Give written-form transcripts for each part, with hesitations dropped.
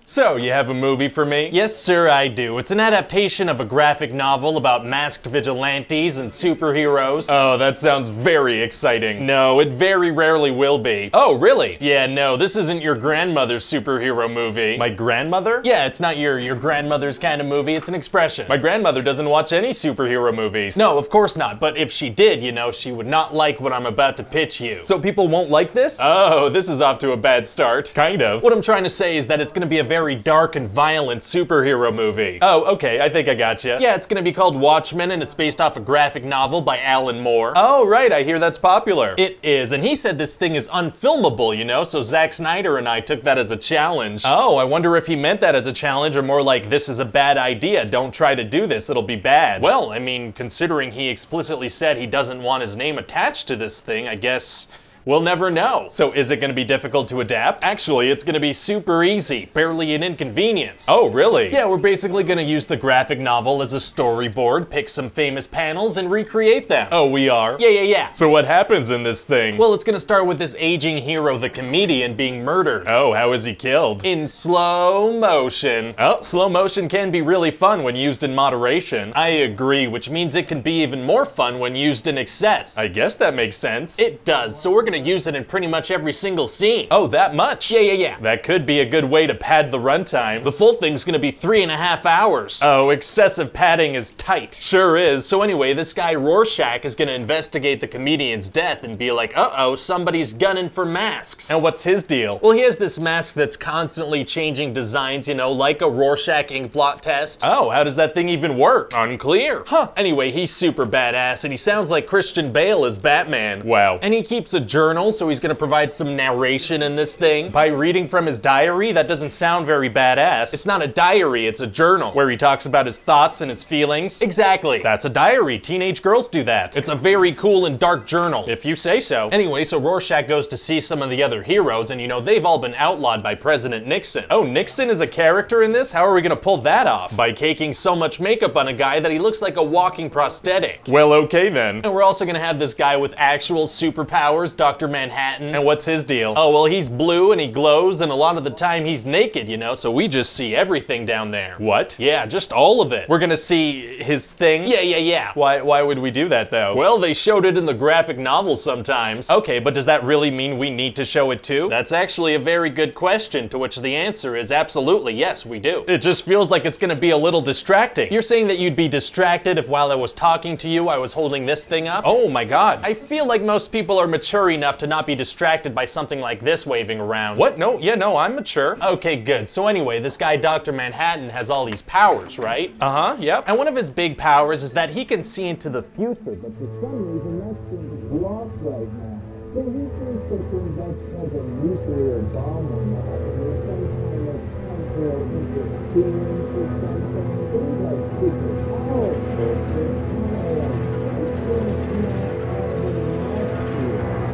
So, you have a movie for me? Yes, sir, I do. It's an adaptation of a graphic novel about masked vigilantes and superheroes. Oh, that sounds very exciting. No, it very rarely will be. Oh, really? Yeah, no, this isn't your grandmother's superhero movie. My grandmother? Yeah, it's not your grandmother's kind of movie, it's an expression. My grandmother doesn't watch any superhero movies. No, of course not, but if she did, you know, she would not like what I'm about to pitch you. So people won't like this? Oh, this is off to a bad start. Kind of. What I'm trying to say is that it's gonna be a very dark and violent superhero movie. Oh, okay, I think I gotcha. Yeah, it's gonna be called Watchmen, and it's based off a graphic novel by Alan Moore. Oh, right, I hear that's popular. It is, and he said this thing is unfilmable, you know, so Zack Snyder and I took that as a challenge. Oh, I wonder if he meant that as a challenge or more like, this is a bad idea, don't try to do this, it'll be bad. Well, I mean, considering he explicitly said he doesn't want his name attached to this thing, I guess we'll never know. So is it gonna be difficult to adapt? Actually, it's gonna be super easy, barely an inconvenience. Oh, really? Yeah, we're basically gonna use the graphic novel as a storyboard, pick some famous panels, and recreate them. Oh, we are? Yeah. So what happens in this thing? Well, it's gonna start with this aging hero, the comedian, being murdered. Oh, how is he killed? In slow motion. Oh, slow motion can be really fun when used in moderation. I agree, which means it can be even more fun when used in excess. I guess that makes sense. It does, so we're gonna use it in pretty much every single scene. Oh, that much? Yeah. That could be a good way to pad the runtime. The full thing's gonna be 3.5 hours. Oh, excessive padding is tight. Sure is. So anyway, this guy Rorschach is gonna investigate the comedian's death and be like, uh-oh, somebody's gunning for masks. And what's his deal? Well, he has this mask that's constantly changing designs, you know, like a Rorschach ink blot test. Oh, how does that thing even work? Unclear. Huh. Anyway, he's super badass, and he sounds like Christian Bale as Batman. Wow. And he keeps a journal, so he's gonna provide some narration in this thing. By reading from his diary, that doesn't sound very badass. It's not a diary, it's a journal, where he talks about his thoughts and his feelings. Exactly. That's a diary. Teenage girls do that. It's a very cool and dark journal, if you say so. Anyway, so Rorschach goes to see some of the other heroes, and you know, they've all been outlawed by President Nixon. Oh, Nixon is a character in this? How are we gonna pull that off? By caking so much makeup on a guy that he looks like a walking prosthetic. Well, okay then. And we're also gonna have this guy with actual superpowers, Dr. Manhattan. And what's his deal? Oh, well, he's blue and he glows, and a lot of the time he's naked, you know, so we just see everything down there. What? Yeah, just all of it. We're gonna see his thing? Yeah. Why would we do that, though? Well, they showed it in the graphic novel sometimes. Okay, but does that really mean we need to show it too? That's actually a very good question, to which the answer is absolutely yes, we do. It just feels like it's gonna be a little distracting. You're saying that you'd be distracted if while I was talking to you, I was holding this thing up? Oh my god. I feel like most people are mature enough to not be distracted by something like this waving around. What? No, I'm mature. Okay, good. So anyway, this guy Dr. Manhattan has all these powers, right? Uh-huh, yep. And one of his big powers is that he can see into the future, but for some reason that seems blocked right now. So he thinks that there's like a nuclear bomb or not, and there's some kind of temporal interference or something. Things like superpowers.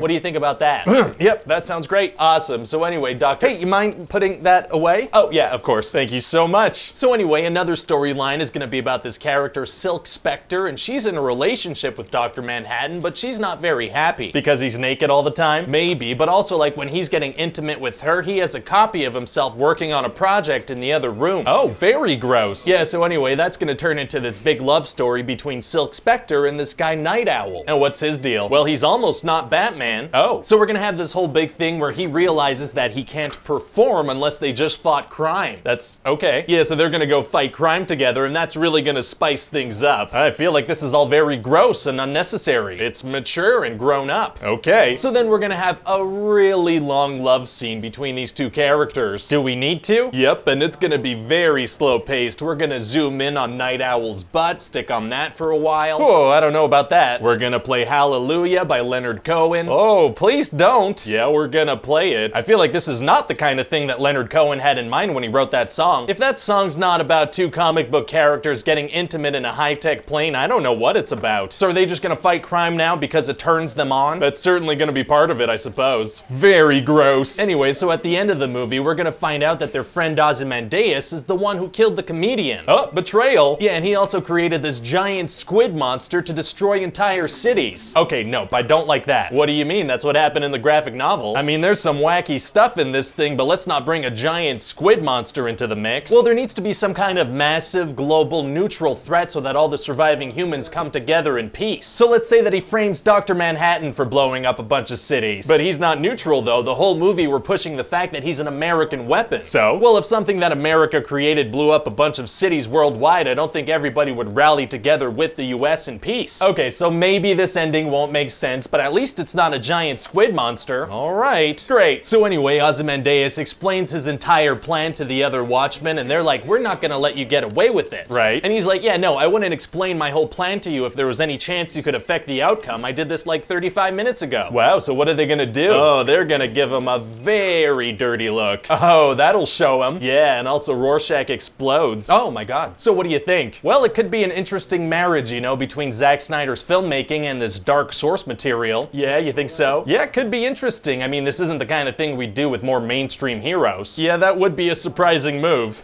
What do you think about that? Yep, that sounds great. Awesome. So anyway, Doctor... Hey, you mind putting that away? Oh, yeah, of course. Thank you so much. So anyway, another storyline is gonna be about this character, Silk Spectre, and she's in a relationship with Dr. Manhattan, but she's not very happy. Because he's naked all the time? Maybe, but also like when he's getting intimate with her, he has a copy of himself working on a project in the other room. Oh, very gross. Yeah, so anyway, that's gonna turn into this big love story between Silk Spectre and this guy Night Owl. And what's his deal? Well, he's almost not Batman. Oh. So we're gonna have this whole big thing where he realizes that he can't perform unless they just fought crime. That's okay. Yeah, so they're gonna go fight crime together, and that's really gonna spice things up. I feel like this is all very gross and unnecessary. It's mature and grown up. Okay. So then we're gonna have a really long love scene between these two characters. Do we need to? Yep, and it's gonna be very slow paced. We're gonna zoom in on Night Owl's butt, stick on that for a while. Whoa, I don't know about that. We're gonna play Hallelujah by Leonard Cohen. Oh, please don't. Yeah, we're gonna play it. I feel like this is not the kind of thing that Leonard Cohen had in mind when he wrote that song. If that song's not about two comic book characters getting intimate in a high-tech plane, I don't know what it's about. So are they just gonna fight crime now because it turns them on? That's certainly gonna be part of it, I suppose. Very gross. Anyway, so at the end of the movie, we're gonna find out that their friend Ozymandias is the one who killed the comedian. Oh, betrayal. Yeah, and he also created this giant squid monster to destroy entire cities. Okay, nope, I don't like that. What do you mean? mean? That's what happened in the graphic novel. I mean, there's some wacky stuff in this thing, but let's not bring a giant squid monster into the mix. Well, there needs to be some kind of massive, global, neutral threat so that all the surviving humans come together in peace. So let's say that he frames Dr. Manhattan for blowing up a bunch of cities. But he's not neutral, though. The whole movie we're pushing the fact that he's an American weapon. So? Well, if something that America created blew up a bunch of cities worldwide, I don't think everybody would rally together with the US in peace. Okay, so maybe this ending won't make sense, but at least it's not a giant squid monster. Alright, great. So anyway, Ozymandias explains his entire plan to the other Watchmen, and they're like, we're not gonna let you get away with it. Right. And he's like, yeah, no, I wouldn't explain my whole plan to you if there was any chance you could affect the outcome. I did this like 35 minutes ago. Wow, so what are they gonna do? Oh, they're gonna give him a very dirty look. Oh, that'll show him. Yeah, and also Rorschach explodes. Oh my god. So what do you think? Well, it could be an interesting marriage, you know, between Zack Snyder's filmmaking and this dark source material. Yeah, you think so? Yeah, it could be interesting. I mean, this isn't the kind of thing we'd do with more mainstream heroes. Yeah, that would be a surprising move.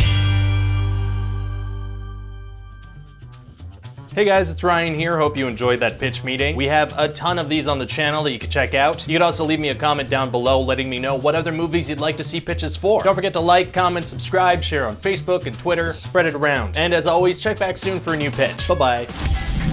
Hey guys, it's Ryan here. Hope you enjoyed that pitch meeting. We have a ton of these on the channel that you can check out. You could also leave me a comment down below letting me know what other movies you'd like to see pitches for. Don't forget to like, comment, subscribe, share on Facebook and Twitter, spread it around. And as always, check back soon for a new pitch. Bye-bye.